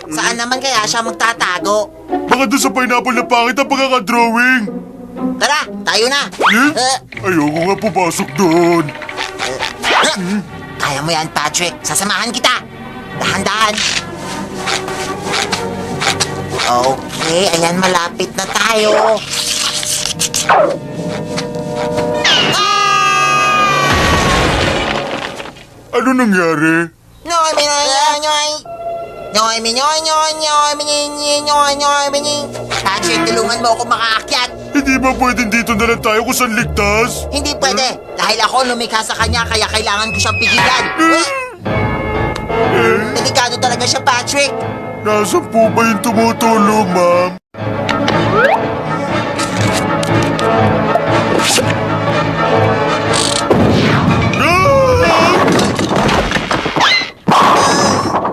Saan naman kaya siya magtatago? Baka doon sa pineapple na pangit ang pagkakadrawing. Tara, tayo na. Ayoko nga pumasok doon. Kaya mo yan, Patrick. Sasamahan kita. Dahan-dahan. Okay, ayan, malapit na tayo. Ano nangyari? Patrick, tulungan mo ako makaakyat. Hindi ba pwedeng dito na lang tayo kung saan ligtas? Hindi pwede. Dahil ako lumikha sa kanya, kaya kailangan ko siyang pigilan. Delikado talaga siya, Patrick. Nasaan po ba yung tumutulong, ma'am?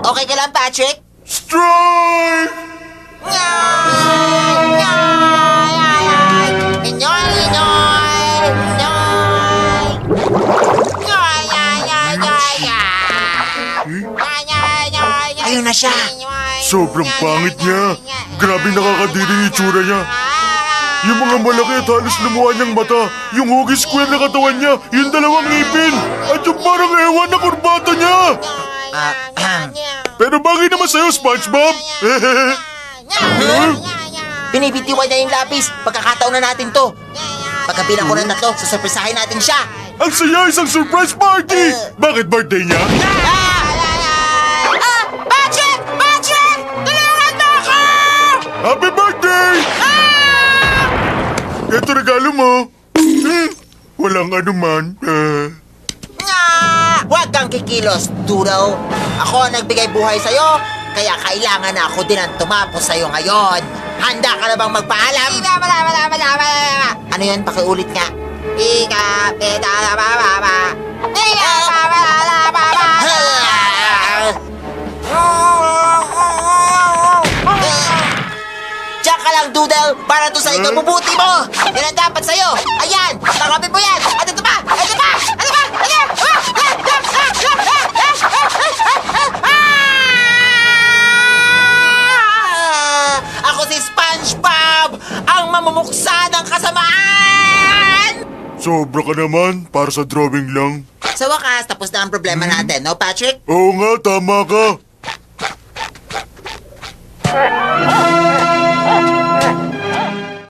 Okay ka lang, Patrick? Strike! Ayun na siya. Sobrang pangit niya. Grabe nakakadiri yung itsura niya. Yung mga malaki at halos lumuha niyang mata, yung hugis square na katawan niya, yung dalawang ngipin, at yung parang ewan na kurbata niya. Pero bagay naman sa'yo, SpongeBob. Binibitiwan niya yung lapis. Pagkakataon na natin to. Pagkabilang ko ng tatlo, sasurpresahin natin siya. Ang saya, isang surprise party! Bakit birthday niya? Patrick! Patrick! Tulungan mo ako! Happy birthday! Ito regalo mo. Walang anuman. Huwag kang kikilos, Doodle. Ako ang nagbigay buhay sa'yo, kaya kailangan na ako din ang tumapos sa'yo ngayon. Handa ka na bang magpaalam? Ano yun? Pakiulit nga. Diyan ka lang, Doodle, para to sa ikabubuti mo. Yan ang dapat sa'yo. Ayan, tanggapin mo yan. At ito pa, ito pa, ito pa, ito pa. Ako si SpongeBob, ang mamumuksa ng kasamaan! Sobra ka naman, para sa drawing lang. Sa wakas, tapos na ang problema natin, no, Patrick? Oo nga, tama ka.